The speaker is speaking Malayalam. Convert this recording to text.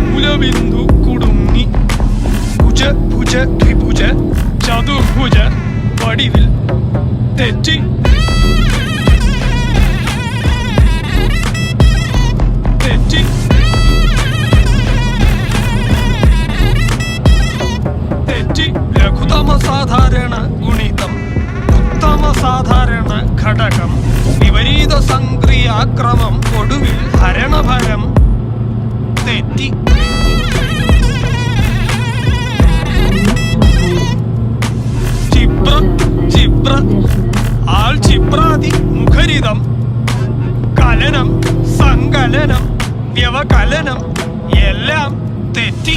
മൂലബിന്ദു കുടുങ്ങി ഭുജ ഭുജ ദ്വിഭുജ ചതുർഭുജ വടിവിൽ തെറ്റി തെറ്റി തെറ്റി ലഘുതമ സാധാരണ ഗുണിതം ഉത്തമ സാധാരണ ഘടകം വിപരീത സംക്രിയാക്രമം ഒടുവിൽ ഹരണഫലം തെറ്റി ചിബ്ര ചിബ്ര ആൾ ചിബ്രാതി മുഖരിതം കലനം സങ്കലനം വ്യവകലനം എല്ലാം തെറ്റി